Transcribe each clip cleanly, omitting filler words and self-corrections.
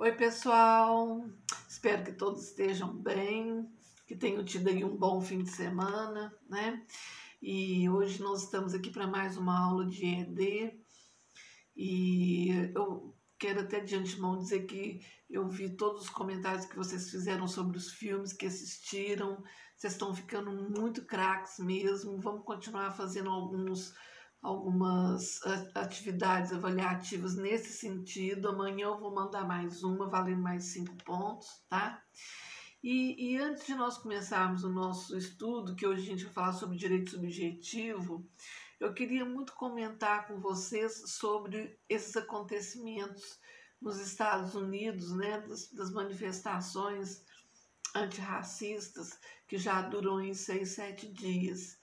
Oi, pessoal. Espero que todos estejam bem, que tenham tido aí um bom fim de semana, né? E hoje nós estamos aqui para mais uma aula de ED e eu quero até de antemão dizer que eu vi todos os comentários que vocês fizeram sobre os filmes que assistiram. Vocês estão ficando muito craques mesmo. Vamos continuar fazendo algumas atividades avaliativas nesse sentido. Amanhã eu vou mandar mais uma, valendo mais 5 pontos, tá? E antes de nós começarmos o nosso estudo, que hoje a gente vai falar sobre direito subjetivo, eu queria muito comentar com vocês sobre esses acontecimentos nos Estados Unidos, né, das manifestações antirracistas que já duram em 6, 7 dias.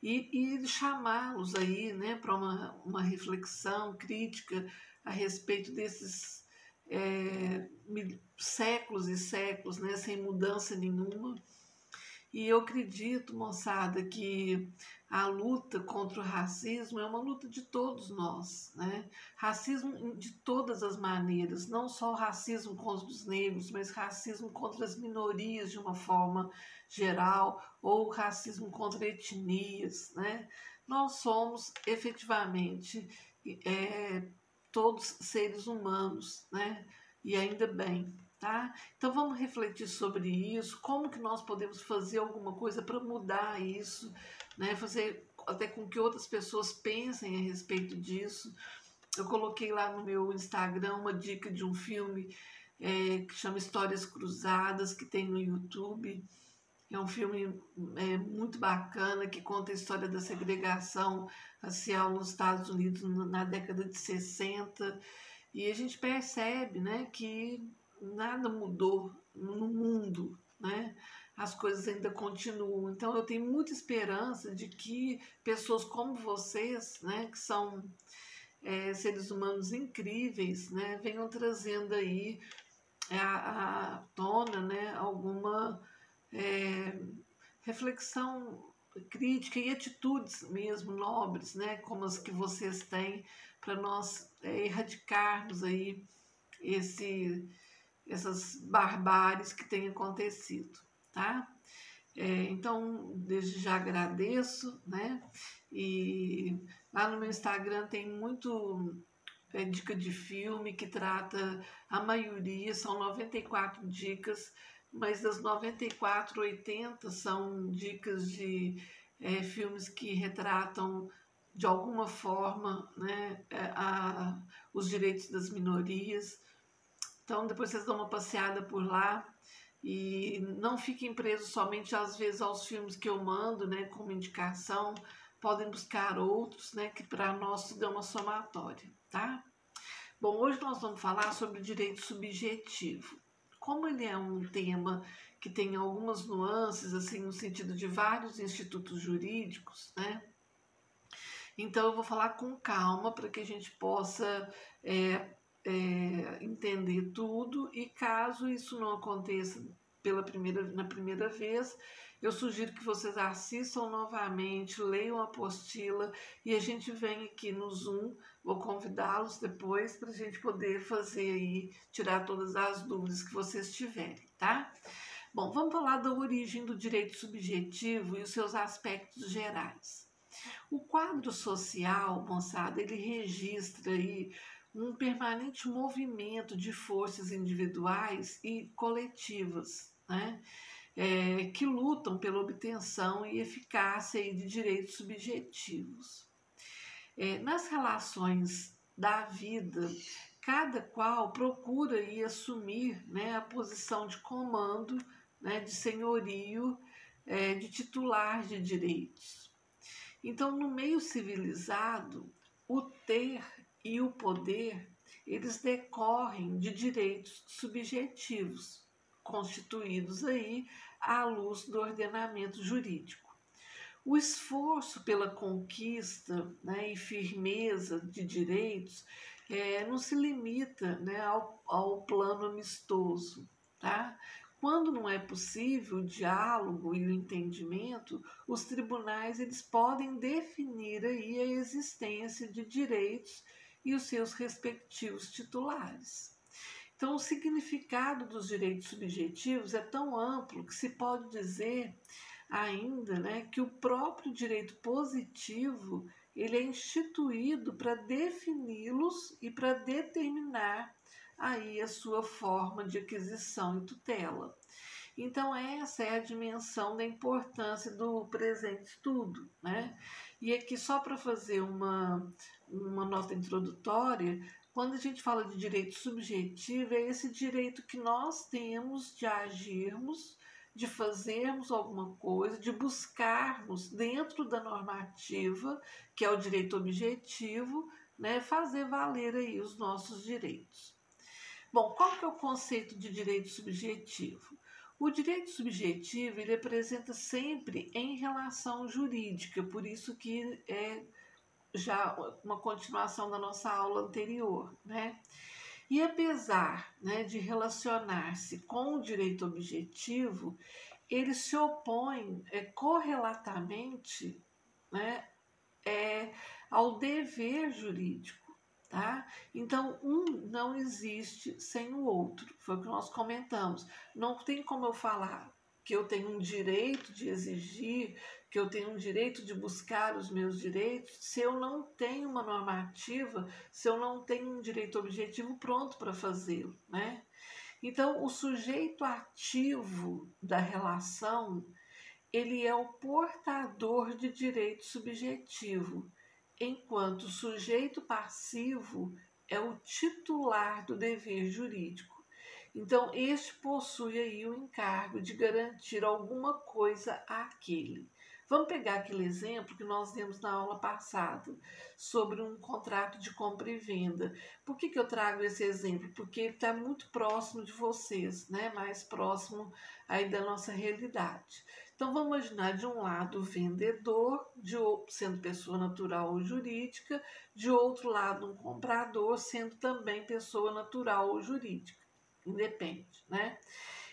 E chamá-los aí, né, para uma reflexão crítica a respeito desses séculos e séculos, né, sem mudança nenhuma. E eu acredito, moçada, que a luta contra o racismo é uma luta de todos nós, né? Racismo de todas as maneiras, não só o racismo contra os negros, mas racismo contra as minorias de uma forma geral, ou racismo contra etnias, né? Nós somos efetivamente todos seres humanos, né? E ainda bem, tá? Então vamos refletir sobre isso, como que nós podemos fazer alguma coisa para mudar isso, né? Fazer até com que outras pessoas pensem a respeito disso. Eu coloquei lá no meu Instagram uma dica de um filme que chama Histórias Cruzadas, que tem no YouTube. É um filme muito bacana, que conta a história da segregação racial nos Estados Unidos na década de 60. E a gente percebe, né, que nada mudou no mundo, né? As coisas ainda continuam. Então eu tenho muita esperança de que pessoas como vocês, né, que são seres humanos incríveis, né, venham trazendo aí à tona, né, alguma reflexão crítica e atitudes mesmo nobres, né, como as que vocês têm, para nós erradicarmos aí essas barbáries que têm acontecido, tá? Então, desde já agradeço, né? E lá no meu Instagram tem muito dica de filme que trata, a maioria, são 94 dicas, mas das 94, 80 são dicas de filmes que retratam de alguma forma, né, os direitos das minorias. Então depois vocês dão uma passeada por lá e não fiquem presos somente às vezes aos filmes que eu mando, né, como indicação. Podem buscar outros, né, que para nós tudo é uma somatória, tá? Bom, hoje nós vamos falar sobre o direito subjetivo. Como ele é um tema que tem algumas nuances, assim, no sentido de vários institutos jurídicos, né? Então eu vou falar com calma para que a gente possa entender tudo, e caso isso não aconteça na primeira vez, eu sugiro que vocês assistam novamente, leiam a apostila e a gente vem aqui no Zoom. Vou convidá-los depois para a gente poder fazer aí, tirar todas as dúvidas que vocês tiverem, tá? Bom, vamos falar da origem do direito subjetivo e os seus aspectos gerais. O quadro social, moçada, ele registra aí um permanente movimento de forças individuais e coletivas, né? Que lutam pela obtenção e eficácia aí de direitos subjetivos. Nas relações da vida, cada qual procura aí assumir, né, a posição de comando, né, de senhorio, de titular de direitos. Então, no meio civilizado, o ter e o poder, eles decorrem de direitos subjetivos, constituídos aí à luz do ordenamento jurídico. O esforço pela conquista, né, e firmeza de direitos não se limita, né, ao plano amistoso, tá? Quando não é possível o diálogo e o entendimento, os tribunais eles podem definir aí a existência de direitos e os seus respectivos titulares. Então, o significado dos direitos subjetivos é tão amplo que se pode dizer ainda, né, que o próprio direito positivo ele é instituído para defini-los e para determinar aí a sua forma de aquisição e tutela. Então, essa é a dimensão da importância do presente estudo, né? E aqui, só para fazer uma nota introdutória, quando a gente fala de direito subjetivo, é esse direito que nós temos de agirmos, de fazermos alguma coisa, de buscarmos dentro da normativa, que é o direito objetivo, né, fazer valer aí os nossos direitos. Bom, qual que é o conceito de direito subjetivo? O direito subjetivo ele apresenta sempre em relação jurídica, por isso que é já uma continuação da nossa aula anterior, né? E apesar, né, de relacionar-se com o direito objetivo, ele se opõe correlatamente, né, ao dever jurídico. Tá? Então, um não existe sem o outro, foi o que nós comentamos. Não tem como eu falar que eu tenho um direito de exigir, que eu tenho um direito de buscar os meus direitos, se eu não tenho uma normativa, se eu não tenho um direito objetivo pronto para fazê-lo, né? Então, o sujeito ativo da relação, ele é o portador de direito subjetivo, enquanto o sujeito passivo é o titular do dever jurídico. Então, este possui aí o encargo de garantir alguma coisa àquele. Vamos pegar aquele exemplo que nós demos na aula passada, sobre um contrato de compra e venda. Por que eu trago esse exemplo? Porque ele está muito próximo de vocês, né? Mais próximo aí da nossa realidade. Então, vamos imaginar de um lado o vendedor, sendo pessoa natural ou jurídica, de outro lado um comprador, sendo também pessoa natural ou jurídica, independe, né?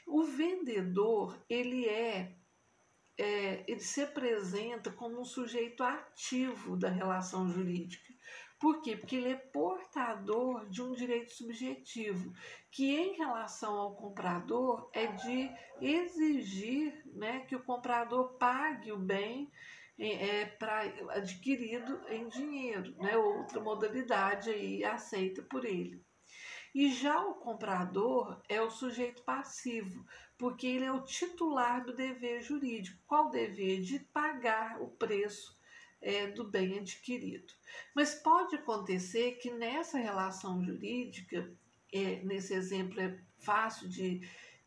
O vendedor, ele se apresenta como um sujeito ativo da relação jurídica. Por quê? Porque ele é portador de um direito subjetivo, que em relação ao comprador é de exigir, né, que o comprador pague o bem adquirido em dinheiro, né, outra modalidade aí aceita por ele. E já o comprador é o sujeito passivo, porque ele é o titular do dever jurídico. Qual dever? De pagar o preço do bem adquirido. Mas pode acontecer que nessa relação jurídica, nesse exemplo é fácil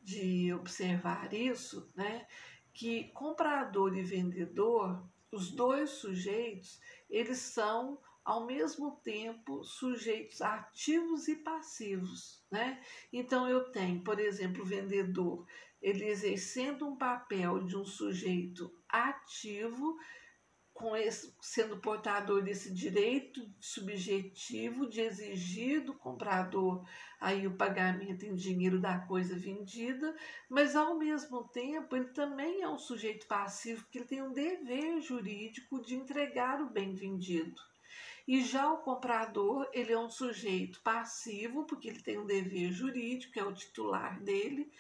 de observar isso, né? Que comprador e vendedor, os dois sujeitos, eles são ao mesmo tempo sujeitos ativos e passivos, né? Então eu tenho, por exemplo, o vendedor, ele exercendo um papel de um sujeito ativo, sendo portador desse direito subjetivo de exigir do comprador aí o pagamento em dinheiro da coisa vendida, mas ao mesmo tempo ele também é um sujeito passivo, porque ele tem um dever jurídico de entregar o bem vendido. E já o comprador, ele é um sujeito passivo, porque ele tem um dever jurídico, que é o titular dele,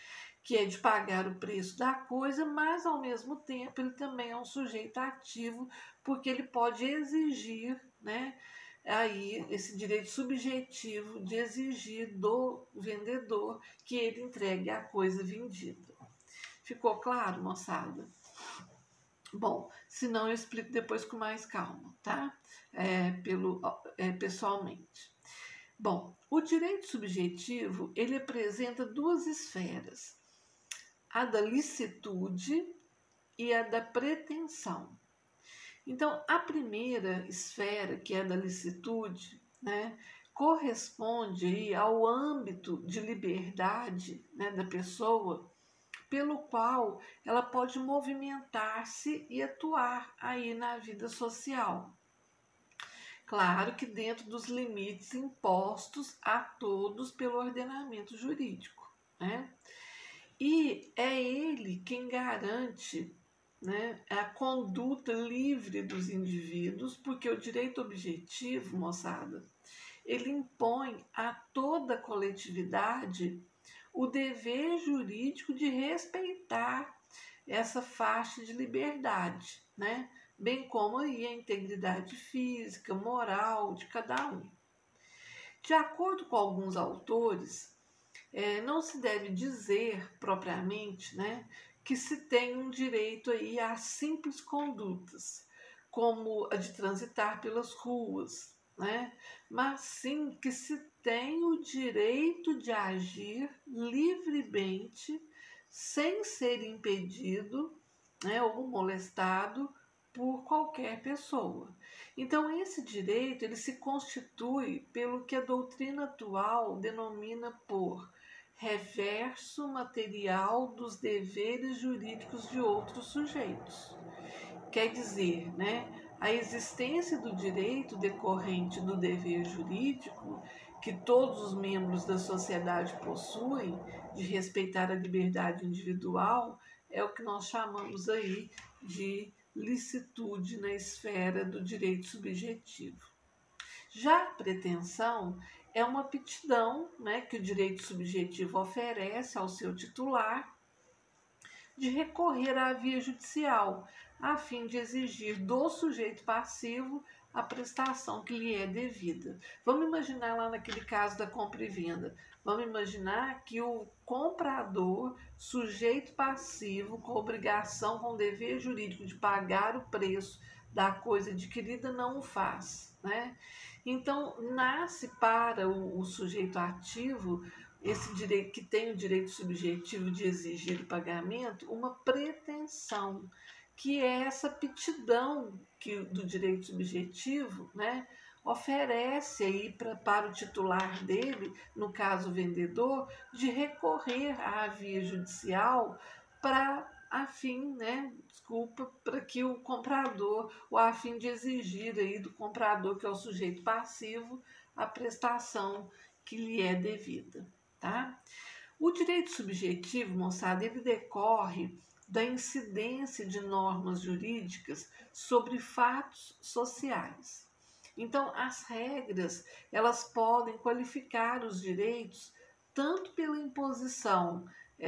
que é de pagar o preço da coisa, mas ao mesmo tempo ele também é um sujeito ativo, porque ele pode exigir, né, aí esse direito subjetivo de exigir do vendedor que ele entregue a coisa vendida. Ficou claro, moçada? Bom, se não eu explico depois com mais calma, tá? Pessoalmente. Bom, o direito subjetivo, ele apresenta duas esferas, a da licitude e a da pretensão. Então, a primeira esfera, que é a da licitude, né, corresponde aí ao âmbito de liberdade, né, da pessoa, pelo qual ela pode movimentar-se e atuar aí na vida social. Claro que dentro dos limites impostos a todos pelo ordenamento jurídico, né? E é ele quem garante, né, a conduta livre dos indivíduos, porque o direito objetivo, moçada, ele impõe a toda a coletividade o dever jurídico de respeitar essa faixa de liberdade, né? Bem como aí a integridade física, moral de cada um. De acordo com alguns autores, não se deve dizer propriamente, né, que se tem um direito aí a simples condutas, como a de transitar pelas ruas, né, mas sim que se tem o direito de agir livremente, sem ser impedido, né, ou molestado por qualquer pessoa. Então, esse direito ele se constitui pelo que a doutrina atual denomina por reverso material dos deveres jurídicos de outros sujeitos. Quer dizer, né, a existência do direito decorrente do dever jurídico que todos os membros da sociedade possuem de respeitar a liberdade individual é o que nós chamamos aí de licitude na esfera do direito subjetivo. Já a pretensão é uma aptidão, né, que o direito subjetivo oferece ao seu titular de recorrer à via judicial, a fim de exigir do sujeito passivo a prestação que lhe é devida. Vamos imaginar lá naquele caso da compra e venda. Vamos imaginar que o comprador, sujeito passivo, com obrigação, com dever jurídico de pagar o preço da coisa adquirida, não o faz, né? Então, nasce para o sujeito ativo esse direito que tem o direito subjetivo de exigir o pagamento, uma pretensão, que é essa aptidão que do direito subjetivo, né, oferece aí para o titular dele, no caso o vendedor, de recorrer à via judicial para a fim, né, para que o comprador, ou a fim de exigir aí do comprador, que é o sujeito passivo, a prestação que lhe é devida. Tá? O direito subjetivo, moçada, ele decorre da incidência de normas jurídicas sobre fatos sociais. Então, as regras, elas podem qualificar os direitos tanto pela imposição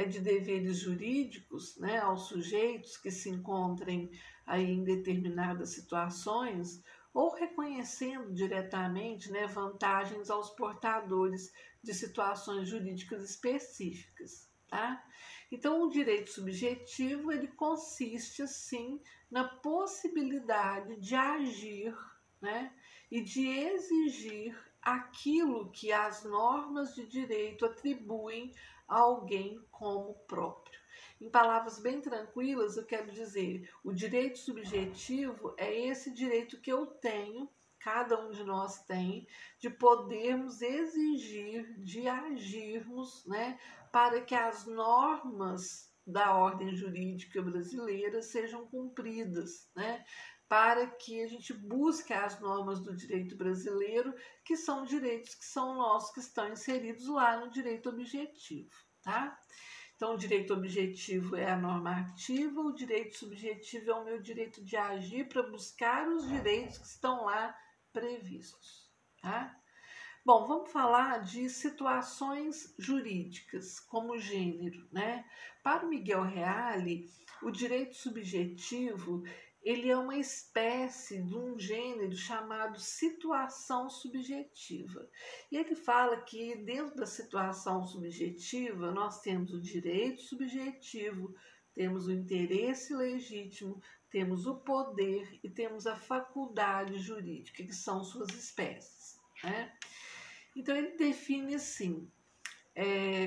de deveres jurídicos, né, aos sujeitos que se encontrem aí em determinadas situações, ou reconhecendo diretamente, né, vantagens aos portadores de situações jurídicas específicas, tá? Então, o direito subjetivo, ele consiste, assim, na possibilidade de agir, né, e de exigir aquilo que as normas de direito atribuem a alguém como próprio. Em palavras bem tranquilas, eu quero dizer, o direito subjetivo é esse direito que eu tenho, cada um de nós tem, de podermos exigir, de agirmos, né, para que as normas da ordem jurídica brasileira sejam cumpridas, né, para que a gente busque as normas do direito brasileiro, que são direitos que são nossos, que estão inseridos lá no direito objetivo, tá? Então, o direito objetivo é a norma ativa, o direito subjetivo é o meu direito de agir para buscar os direitos que estão lá previstos, tá? Bom, vamos falar de situações jurídicas como gênero, né? Para o Miguel Reale, o direito subjetivo ele é uma espécie de um gênero chamado situação subjetiva. E ele fala que dentro da situação subjetiva nós temos o direito subjetivo, temos o interesse legítimo, temos o poder e temos a faculdade jurídica, que são suas espécies, né? Então ele define assim,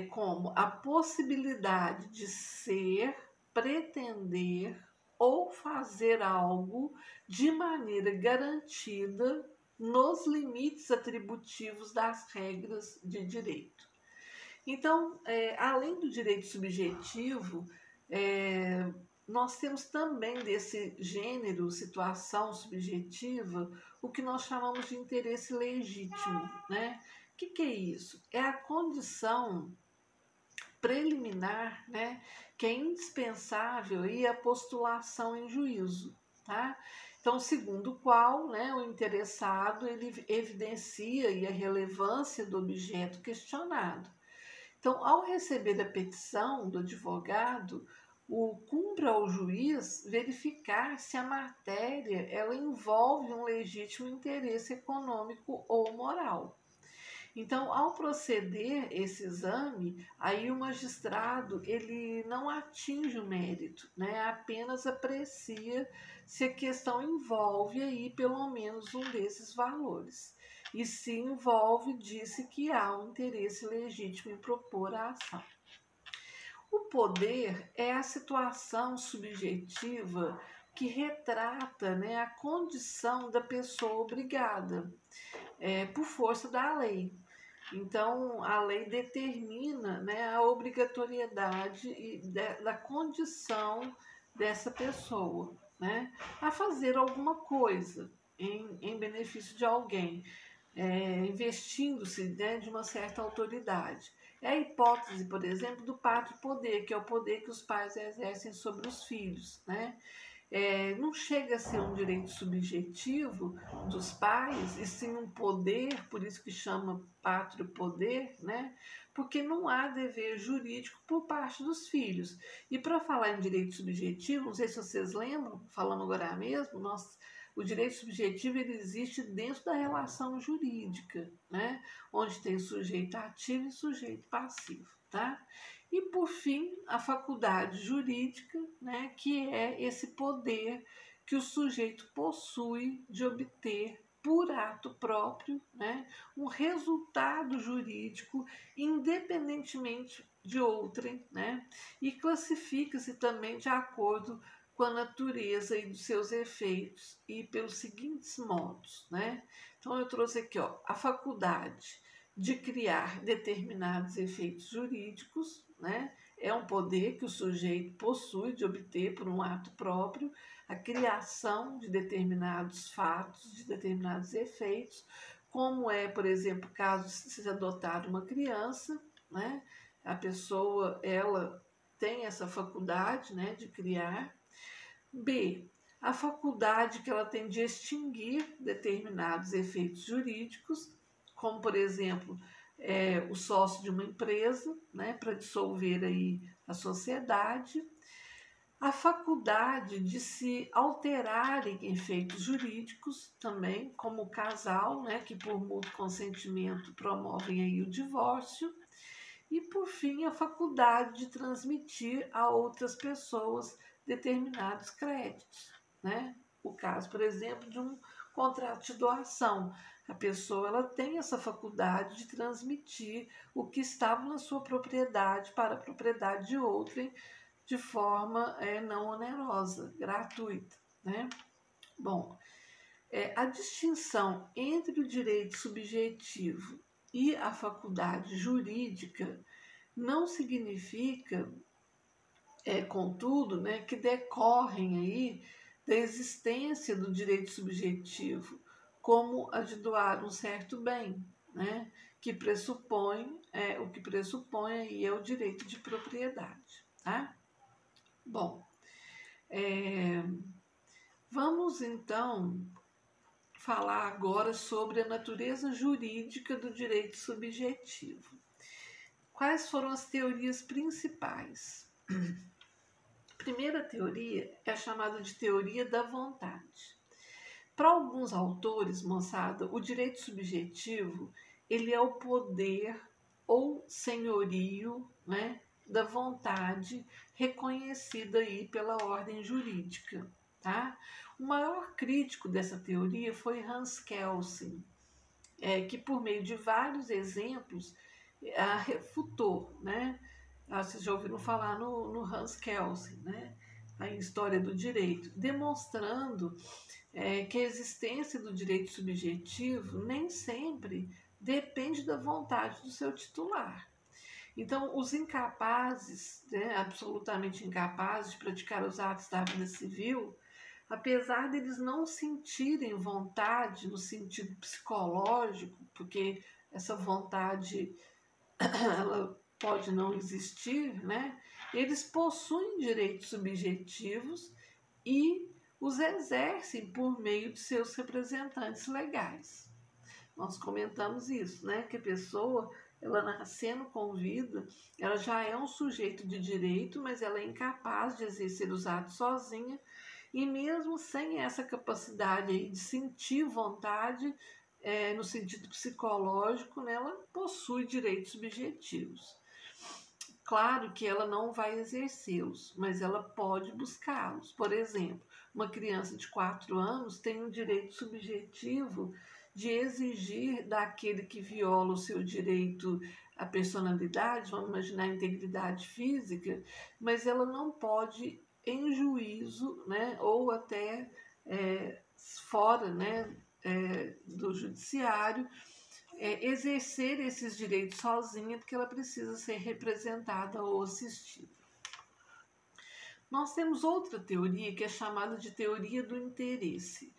como a possibilidade de ser, pretender ou fazer algo de maneira garantida nos limites atributivos das regras de direito. Então, além do direito subjetivo, nós temos também desse gênero, situação subjetiva, o que nós chamamos de interesse legítimo, né? O que é isso? É a condição preliminar, né, que é indispensável e a postulação em juízo, tá? Então, segundo o qual, né, o interessado ele evidencia aí a relevância do objeto questionado. Então, ao receber a petição do advogado, cumpre ao juiz verificar se a matéria ela envolve um legítimo interesse econômico ou moral. Então, ao proceder esse exame, aí o magistrado ele não atinge o mérito, né? Apenas aprecia se a questão envolve aí pelo menos um desses valores. E se envolve, disse que há um interesse legítimo em propor a ação. O poder é a situação subjetiva que retrata, né, a condição da pessoa obrigada por força da lei. Então, a lei determina, né, a obrigatoriedade da condição dessa pessoa, né, a fazer alguma coisa em benefício de alguém, investindo-se, né, de uma certa autoridade. É a hipótese, por exemplo, do pátrio poder, que é o poder que os pais exercem sobre os filhos, né? Não chega a ser um direito subjetivo dos pais, e sim um poder, por isso que chama pátrio poder, né? Porque não há dever jurídico por parte dos filhos. E para falar em direito subjetivo, não sei se vocês lembram, falando agora mesmo, o direito subjetivo ele existe dentro da relação jurídica, né? Onde tem sujeito ativo e sujeito passivo, tá? E, por fim, a faculdade jurídica, né, que é esse poder que o sujeito possui de obter, por ato próprio, né, um resultado jurídico independentemente de outrem, né, e classifica-se também de acordo com a natureza e dos seus efeitos e pelos seguintes modos, né? Então eu trouxe aqui, ó, a faculdade de criar determinados efeitos jurídicos, né? É um poder que o sujeito possui de obter por um ato próprio a criação de determinados fatos, de determinados efeitos, como é, por exemplo, caso seja adotada uma criança, né? A pessoa, ela tem essa faculdade, né, de criar. B, a faculdade que ela tem de extinguir determinados efeitos jurídicos, como, por exemplo, o sócio de uma empresa, né, para dissolver aí a sociedade, a faculdade de se alterarem efeitos jurídicos também, como o casal, né, que por mútuo consentimento promovem aí o divórcio, e por fim a faculdade de transmitir a outras pessoas determinados créditos, né? O caso, por exemplo, de um contrato de doação. A pessoa ela tem essa faculdade de transmitir o que estava na sua propriedade para a propriedade de outrem de forma não onerosa, gratuita, né? Bom, a distinção entre o direito subjetivo e a faculdade jurídica não significa, contudo, né, que decorrem aí da existência do direito subjetivo, como a de doar um certo bem, né, que pressupõe, o que pressupõe aí é o direito de propriedade, tá? Bom, vamos então falar agora sobre a natureza jurídica do direito subjetivo. Quais foram as teorias principais? A primeira teoria é a chamada de teoria da vontade. Para alguns autores, moçada, o direito subjetivo ele é o poder ou senhorio, né, da vontade reconhecida aí pela ordem jurídica, tá? O maior crítico dessa teoria foi Hans Kelsen, que por meio de vários exemplos a refutou, né? Vocês já ouviram falar no Hans Kelsen, né? A História do Direito, demonstrando que a existência do direito subjetivo nem sempre depende da vontade do seu titular. Então, os incapazes, né, absolutamente incapazes de praticar os atos da vida civil, apesar deles não sentirem vontade no sentido psicológico, porque essa vontade ela pode não existir, né? Eles possuem direitos subjetivos e os exercem por meio de seus representantes legais. Nós comentamos isso, né? Que a pessoa, ela nascendo com vida, ela já é um sujeito de direito, mas ela é incapaz de exercer os atos sozinha, e mesmo sem essa capacidade aí de sentir vontade, no sentido psicológico, né, ela possui direitos subjetivos. Claro que ela não vai exercê-los, mas ela pode buscá-los. Por exemplo, uma criança de 4 anos tem um direito subjetivo de exigir daquele que viola o seu direito à personalidade, vamos imaginar a integridade física, mas ela não pode, em juízo, né, ou até fora, né, do judiciário, exercer esses direitos sozinha, porque ela precisa ser representada ou assistida. Nós temos outra teoria que é chamada de teoria do interesse.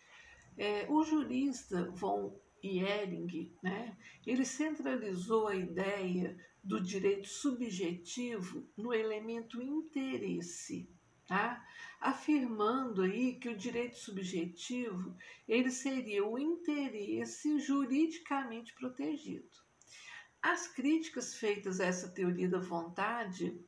O jurista von Ehring, né, ele centralizou a ideia do direito subjetivo no elemento interesse, tá? Afirmando aí que o direito subjetivo ele seria o interesse juridicamente protegido. As críticas feitas a essa teoria da vontade,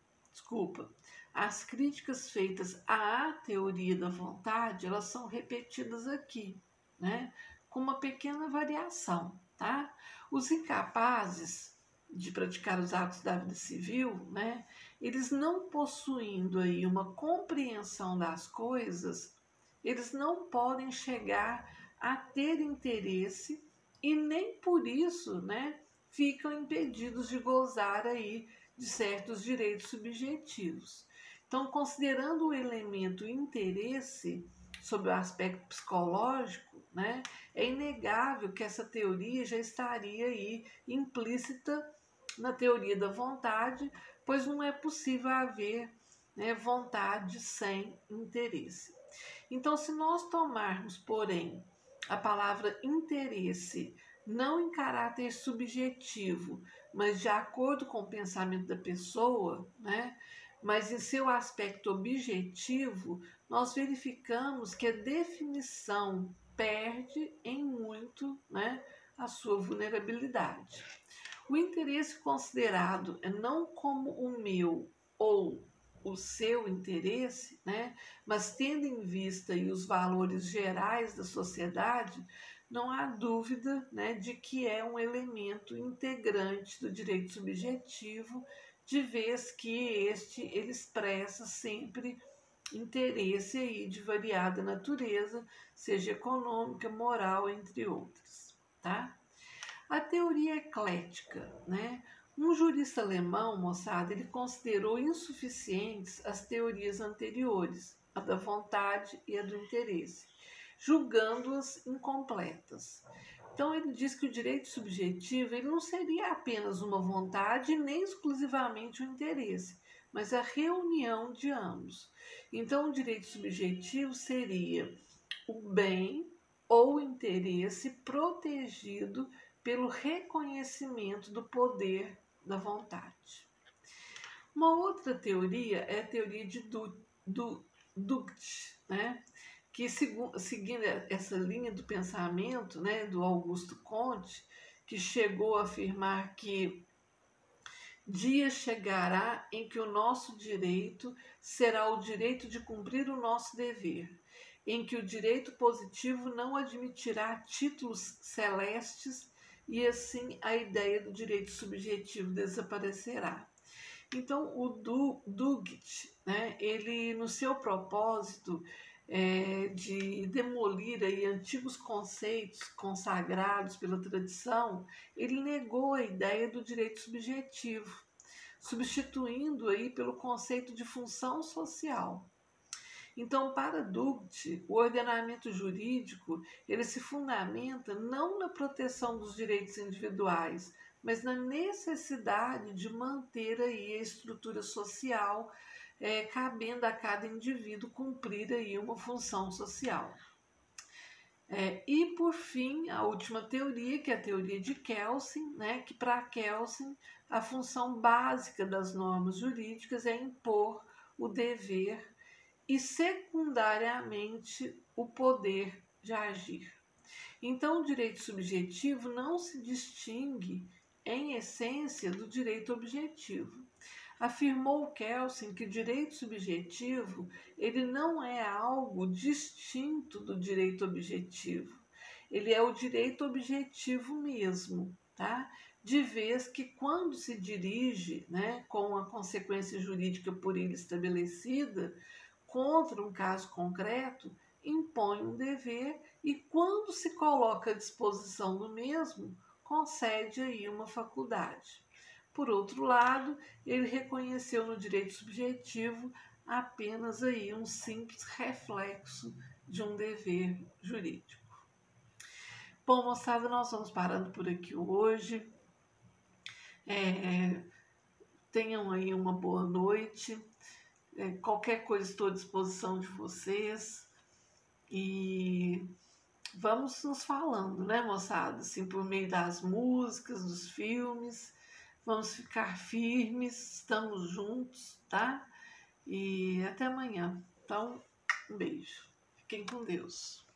as críticas feitas à teoria da vontade, elas são repetidas aqui, né? Com uma pequena variação, tá? Os incapazes de praticar os atos da vida civil, né? Eles não possuindo aí uma compreensão das coisas, eles não podem chegar a ter interesse e nem por isso, né, ficam impedidos de gozar aí de certos direitos subjetivos. Então, considerando o elemento interesse sobre o aspecto psicológico, né, é inegável que essa teoria já estaria aí implícita na teoria da vontade, pois não é possível haver, né, vontade sem interesse. Então, se nós tomarmos, porém, a palavra interesse não em caráter subjetivo, mas de acordo com o pensamento da pessoa, né, mas em seu aspecto objetivo, nós verificamos que a definição perde em muito, né, a sua vulnerabilidade. O interesse considerado não como o meu ou o seu interesse, né, mas tendo em vista aí os valores gerais da sociedade, não há dúvida, né, de que é um elemento integrante do direito subjetivo, de vez que ele expressa sempre interesse aí de variada natureza, seja econômica, moral, entre outras, tá? A teoria eclética, né? Um jurista alemão, moçada, ele considerou insuficientes as teorias anteriores, a da vontade e a do interesse, julgando-as incompletas. Então ele diz que o direito subjetivo ele não seria apenas uma vontade nem exclusivamente o interesse, mas a reunião de ambos. Então o direito subjetivo seria o bem ou interesse protegido pelo reconhecimento do poder da vontade. Uma outra teoria é a teoria de Dugt, né? Que seguindo essa linha do pensamento, né, do Augusto Comte, que chegou a afirmar que dia chegará em que o nosso direito será o direito de cumprir o nosso dever, em que o direito positivo não admitirá títulos celestes e assim a ideia do direito subjetivo desaparecerá. Então, o Dugt, né, ele no seu propósito de demolir aí antigos conceitos consagrados pela tradição, ele negou a ideia do direito subjetivo, substituindo aí pelo conceito de função social. Então, para Dugt, o ordenamento jurídico ele se fundamenta não na proteção dos direitos individuais, mas na necessidade de manter aí a estrutura social, cabendo a cada indivíduo cumprir aí uma função social. E, por fim, a última teoria, que é a teoria de Kelsen, né, que para Kelsen a função básica das normas jurídicas é impor o dever e secundariamente o poder de agir. Então, o direito subjetivo não se distingue, em essência, do direito objetivo. Afirmou Kelsen que o direito subjetivo ele não é algo distinto do direito objetivo. Ele é o direito objetivo mesmo, tá? De vez que quando se dirige, né, com a consequência jurídica por ele estabelecida, contra um caso concreto, impõe um dever e, quando se coloca à disposição do mesmo, concede aí uma faculdade. Por outro lado, ele reconheceu no direito subjetivo apenas aí um simples reflexo de um dever jurídico. Bom, moçada, nós vamos parando por aqui hoje. Tenham aí uma boa noite. Qualquer coisa estou à disposição de vocês. E vamos nos falando, né, moçada? Assim, por meio das músicas, dos filmes. Vamos ficar firmes, estamos juntos, tá? E até amanhã. Então, um beijo. Fiquem com Deus.